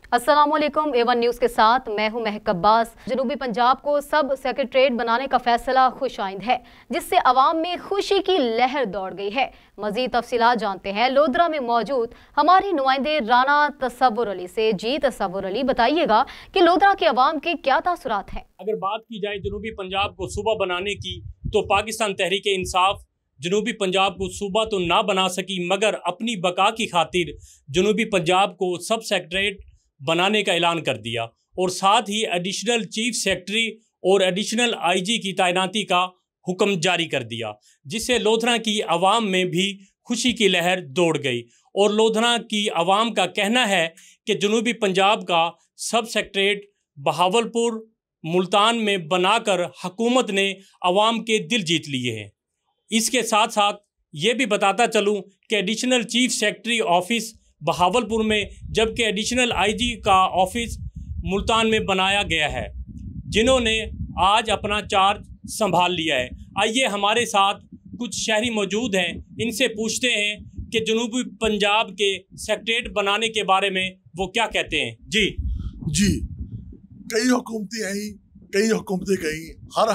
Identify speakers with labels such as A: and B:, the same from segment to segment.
A: अस्सलामुअलैकुम, A1 news के साथ मैं हूं महक अब्बास। जनूबी पंजाब को सब सेक्रेटरीट बनाने का फैसला खुशाइंद है, जिससे अवाम में खुशी की लहर दौड़ गई है। मजीद तफसीलात जानते हैं लोधरा में मौजूद हमारे नुमाइंदे राना तसव्वुर अली से। जी तसव्वुर अली, बताइएगा कि लोधरा के अवाम के क्या तासुरात हैं।
B: अगर बात की जाए जनूबी पंजाब को सूबा बनाने की, तो पाकिस्तान तहरीक इंसाफ जनूबी पंजाब को सूबा तो ना बना सकी, मगर अपनी बका की खातिर जनूबी पंजाब को सब सेक्रेटरीट बनाने का ऐलान कर दिया और साथ ही एडिशनल चीफ सेक्रेटरी और एडिशनल आईजी की तैनाती का हुक्म जारी कर दिया, जिससे लोधरा की आवाम में भी खुशी की लहर दौड़ गई। और लोधरा की आवाम का कहना है कि जनूबी पंजाब का सब सेक्रेटरीट बहावलपुर मुल्तान में बनाकर हुकूमत ने आवाम के दिल जीत लिए हैं। इसके साथ साथ ये भी बताता चलूँ कि additional chief secretary office Bahawalpur में, जबकि एडिशनल आईजी का ऑफिस मुल्तान में बनाया गया है, जिन्होंने आज अपना चार्ज संभाल लिया है। आइए हमारे साथ कुछ शहरी मौजूद हैं, इनसे पूछते हैं कि जनूबी पंजाब के सेक्रेटरीट बनाने के बारे में वो क्या कहते हैं। जी
C: कई हुकूमतें आई, कई हुकूमतें गई, हर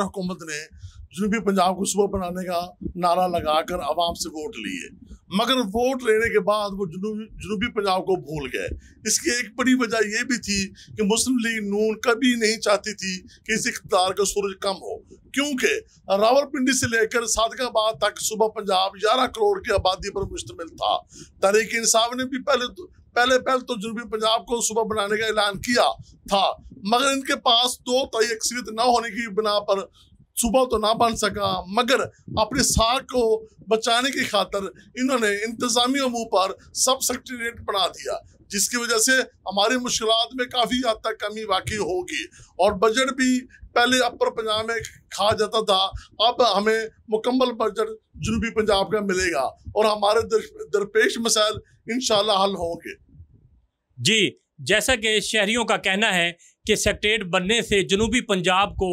C: हुकूमत ने जनूबी पंजाब को सूबा बनाने का नारा लगाकर आवाम से वोट लिए, मगर वोट लेने के बाद वो जनूबी पंजाब को भूल गए। इसकी एक बड़ी वजह ये भी थी कि मुस्लिम लीग नून कभी नहीं चाहती थी कि इस इख्तियार का सूरज कम हो, क्योंकि रावलपिंडी से लेकर सादकाबाद तक सूबा पंजाब 11 करोड़ की आबादी पर मुश्तमिल था। तहरीक इंसाफ ने भी पहले तो जनूबी पंजाब को सूबा बनाने का ऐलान किया था, मगर इनके पास 2/3 अक्सरियत न होने की बिना पर सूबा तो ना बन सका, मगर अपने साख को बचाने की खातिर इन्होंने इंतजामी अमूर पर सब सेक्रेटरीट बना दिया, जिसकी वजह से हमारी मुश्किलात में काफ़ी हद तक कमी वाकई होगी। और बजट भी पहले अपर पंजाब में खा जाता था, अब हमें मुकम्मल बजट जनूबी पंजाब का मिलेगा और हमारे दरपेश मसाइल इंशाल्लाह हल होंगे।
B: जी, जैसा कि शहरियों का कहना है कि सेक्रेटरीट बनने से जनूबी पंजाब को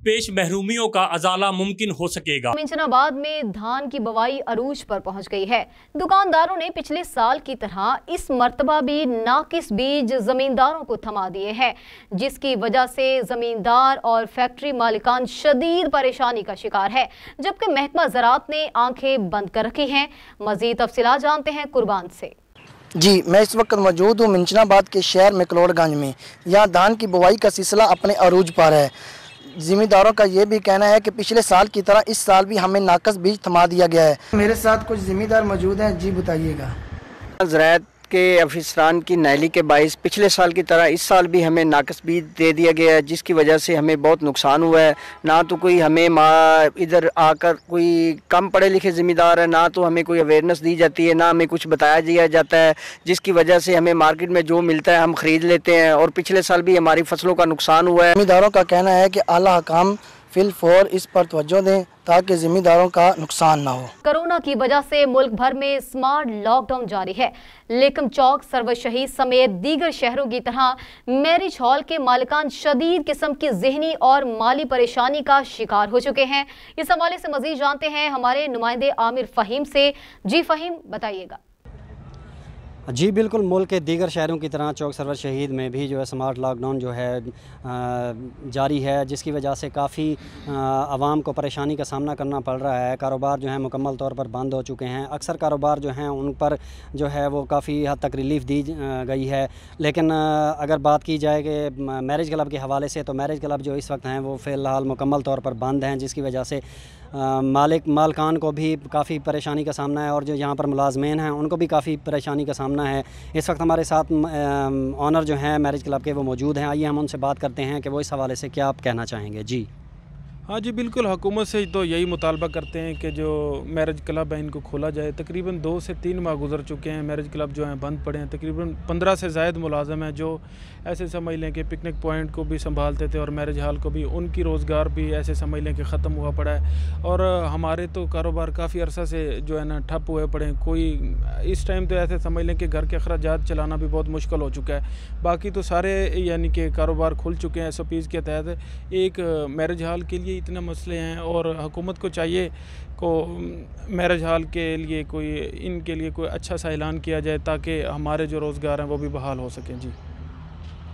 B: पेश महरूमियों का अजाला मुमकिन हो सकेगा।
A: मिंचनाबाद में धान की बुवाई अरूज पर पहुंच गई है। दुकानदारों ने पिछले साल की तरह इस मर्तबा भी नाकिस बीज जमींदारों को थमा दिए हैं, जिसकी वजह से जमींदार और फैक्ट्री मालिकान शदीद परेशानी का शिकार है, जबकि महकमा ज़राअत ने आंखें बंद कर रखी हैं। मजीद तफसीलात जानते हैं कुर्बान से।
D: जी, मैं इस वक्त मौजूद हूँ मिंचनाबाद के शहर मैक्लोडगंज में। यहाँ धान की बुवाई का सिलसिला अपने अरूज पर है। ज़िम्मेदारों का ये भी कहना है कि पिछले साल की तरह इस साल भी हमें नाकस बीज थमा दिया गया है। मेरे साथ कुछ ज़िम्मेदार मौजूद हैं, जी बताइएगा।
E: ज़राअत के अफसरान की नाइली के बाइस पिछले साल की तरह इस साल भी हमें नाकस बीज दे दिया गया है, जिसकी वजह से हमें बहुत नुकसान हुआ है। ना तो कोई हमें इधर आकर कोई कम पढ़े लिखे ज़िम्मेदार है, ना तो हमें कोई अवेयरनेस दी जाती है, ना हमें कुछ बताया दिया जाता है, जिसकी वजह से हमें मार्केट में जो मिलता है हम ख़रीद लेते हैं। और पिछले साल भी हमारी फसलों का नुकसान हुआ है।
D: ज़िम्मेदारों का कहना है कि आला हकाम फिलफौर इस पर तवज्जो दें ताकि ज़िम्मेदारों का नुकसान ना हो।
A: कोरोना की वजह से मुल्क भर में स्मार्ट लॉकडाउन जारी है, लेकिन चौक सरवर शहीद समेत दीगर शहरों की तरह मैरिज हॉल के मालिकान शदीद किस्म की जहनी और माली परेशानी का शिकार हो चुके हैं। इस हवाले से मजीद जानते हैं हमारे नुमाइंदे आमिर फ़हीम से। जी फ़हीम, बताइएगा।
F: जी बिल्कुल, मुल्क के दीगर शहरों की तरह चौक सरवर शहीद में भी जो है स्मार्ट लॉकडाउन जो है जारी है, जिसकी वजह से काफ़ी आवाम को परेशानी का सामना करना पड़ रहा है। कारोबार जो है मुकम्मल तौर पर बंद हो चुके हैं। अक्सर कारोबार जो हैं उन पर जो है वो काफ़ी हद तक रिलीफ दी गई है। लेकिन अगर बात की जाए कि मैरिज क्लब के हवाले से, तो मैरिज क्लब जो इस वक्त हैं वो फ़िलहाल मुकम्मल तौर पर बंद हैं, जिसकी वजह से मालकान को भी काफ़ी परेशानी का सामना है और जो यहाँ पर मुलाजमीन हैं उनको भी काफ़ी परेशानी का सामना है। इस वक्त हमारे साथ ऑनर जो हैं मैरिज क्लब के वो मौजूद हैं। आइए हम उनसे बात करते हैं कि वो इस हवाले से क्या आप कहना चाहेंगे। जी
G: हाँ जी, बिल्कुल हुकूमत से तो यही मुतालबा करते हैं कि जो मैरिज क्लब है इनको खोला जाए। तकरीबन 2 से 3 माह गुजर चुके हैं, मैरिज क्लब जो हैं बंद पड़े हैं। तकरीबन 15 से ज़ायद मुलाजम हैं जो ऐसे समझ लें कि पिकनिक पॉइंट को भी संभालते थे और मैरिज हॉल को भी, उनकी रोज़गार भी ऐसे समझ लें कि ख़त्म हुआ पड़ा है। और हमारे तो कारोबार काफ़ी अरसा से जो है ना ठप हुए पड़े हैं। कोई इस टाइम तो ऐसे समझ लें कि घर के अखराजात चलाना भी बहुत मुश्किल हो चुका है। बाकी तो सारे यानी कि कारोबार खुल चुके हैं SOPs के तहत। एक मैरिज हॉल के लिए इतने मसले हैं और हुकूमत को चाहिए को मैरिज हॉल के लिए कोई इनके लिए कोई अच्छा सा ऐलान किया जाए ताकि हमारे जो रोज़गार हैं वो भी बहाल हो सकें।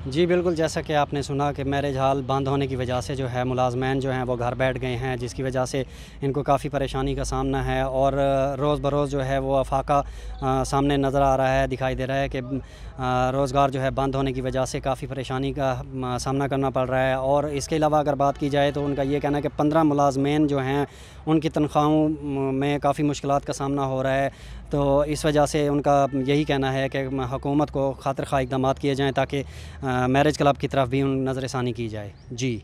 F: जी बिल्कुल, जैसा कि आपने सुना कि मैरिज हॉल बंद होने की वजह से जो है मुलाजमैन जो हैं वो घर बैठ गए हैं, जिसकी वजह से इनको काफ़ी परेशानी का सामना है और रोज़ बरोज़ जो है वो अफाका सामने नज़र आ रहा है, दिखाई दे रहा है कि रोज़गार जो है बंद होने की वजह से काफ़ी परेशानी का सामना करना पड़ रहा है। और इसके अलावा अगर बात की जाए तो उनका ये कहना है कि 15 मुलाजमैन जो हैं उनकी तनख्वाहों में काफ़ी मुश्किलात का सामना हो रहा है। तो इस वजह से उनका यही कहना है कि हुकूमत को खातिर खा इक़दाम किए जाएँ ताकि मैरिज क्लब की तरफ भी नज़रसानी की जाए। जी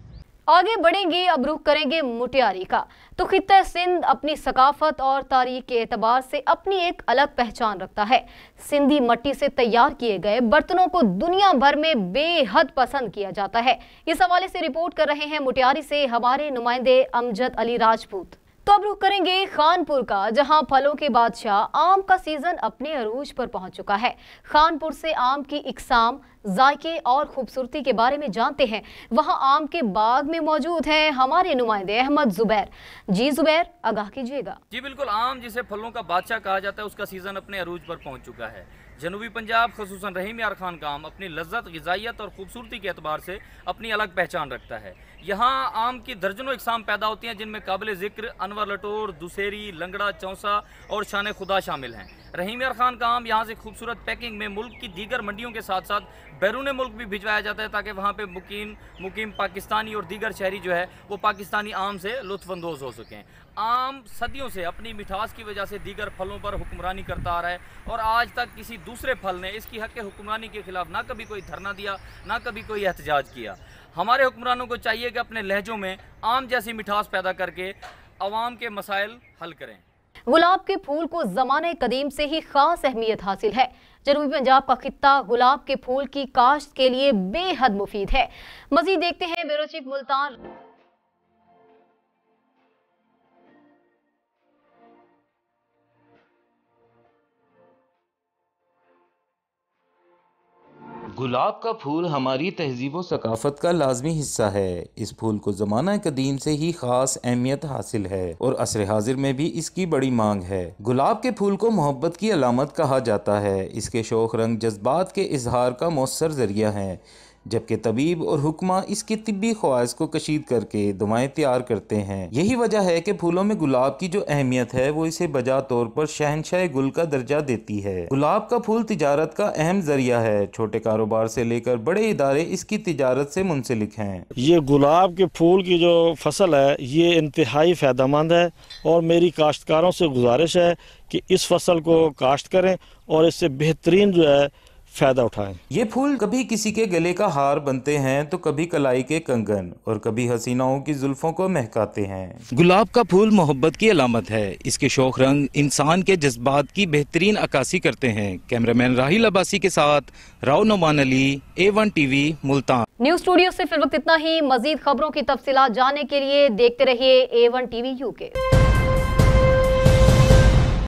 A: आगे बढ़ेंगे, अब रुख करेंगे मुटियारी का। तो खित्ता सिंध अपनी सकाफत और तारीख के एतबार से अपनी एक अलग पहचान रखता है। सिंधी मट्टी से तैयार किए गए बर्तनों को दुनिया भर में बेहद पसंद किया जाता है। इस हवाले से रिपोर्ट कर रहे हैं मुटियारी से हमारे नुमाइंदे अमजद अली राजपूत। तो अब रुख करेंगे खानपुर का, जहां फलों के बादशाह आम का सीजन अपने अरूज पर पहुंच चुका है। खानपुर से आम की इकसाम, जायके और खूबसूरती के बारे में जानते हैं। वहां आम के बाग में मौजूद हैं हमारे नुमाइंदे अहमद जुबैर। जी जुबैर, आगाह कीजिएगा।
H: जी बिल्कुल, आम जिसे फलों का बादशाह कहा जाता है उसका सीजन अपने अरूज पर पहुंच चुका है। जनूबी पंजाब खुसूसन रहीम यार खान का आम अपनी लज्जत, ग़िज़ाइयत और खूबसूरती के एतबार से अपनी अलग पहचान रखता है। यहाँ आम की दर्जनों इकसाम पैदा होती हैं जिनमें काबिल ज़िक्र अनवर लटोर, दुसेरी, लंगड़ा, चौंसा और शान खुदा शामिल हैं। रहीम यार खान का आम यहाँ से खूबसूरत पैकिंग में मुल्क की दीगर मंडियों के साथ साथ बैरून मुल्क भी भिजवाया जाता है ताकि वहाँ पे मुकीम पाकिस्तानी और दीगर शहरी जो है वो पाकिस्तानी आम से लुत्फ़अंदोज़ हो सकें। आम सदियों से अपनी मिठास की वजह से दीगर फलों पर हुक्मरानी करता आ रहा है और आज तक किसी दूसरे फल ने इसकी हक़ हुक्मरानी के खिलाफ ना कभी कोई धरना दिया, ना कभी कोई एहतजाज किया। हमारे हुक्मरानों को चाहिए कि अपने लहजों में आम जैसी मिठास पैदा करके अवाम के मसाइल हल करें।
A: गुलाब के फूल को ज़माने कदीम से ही खास अहमियत हासिल है। जनूबी पंजाब का खित्ता गुलाब के फूल की काश्त के लिए बेहद मुफीद है। मज़ीद देखते हैं ब्यूरो चीफ मुल्तान।
I: गुलाब का फूल हमारी तहजीब व सकाफ़त का लाजमी हिस्सा है। इस फूल को ज़माना कदीम से ही ख़ास अहमियत हासिल है और असर हाजिर में भी इसकी बड़ी मांग है। गुलाब के फूल को मोहब्बत की अलामत कहा जाता है। इसके शौक़ रंग जज्बात के इजहार का मौसर ज़रिया है, जबकि तबीब और हुक्मा इसकी तिब्बी ख्वाहिश को कशीद करके दवाएं तैयार करते हैं। यही वजह है कि फूलों में गुलाब की जो अहमियत है वो इसे बजा तौर पर शहनशाह गुल का दर्जा देती है। गुलाब का फूल तिजारत का अहम जरिया है। छोटे कारोबार से लेकर बड़े इदारे इसकी तिजारत से मुंसलिक हैं।
J: ये गुलाब के फूल की जो फसल है ये इंतहाई फ़ायदेमंद है और मेरी काश्तकारों से गुजारिश है कि इस फसल को काश्त करें और इससे बेहतरीन जो है फ़ायदा उठाएं।
I: ये फूल कभी किसी के गले का हार बनते हैं तो कभी कलाई के कंगन और कभी हसीनाओं की जुल्फों को महकाते हैं। गुलाब का फूल मोहब्बत की अलामत है। इसके शौक रंग इंसान के जज्बात की बेहतरीन अक्कासी करते हैं। कैमरामैन राहिल अब्बासी के साथ Rao Noman Ali, A1 TV Multan.
A: News studio से फिर वक्त इतना ही। मजीद खबरों की तफसीलात जानने के लिए देखते रहिए A1 TV UK।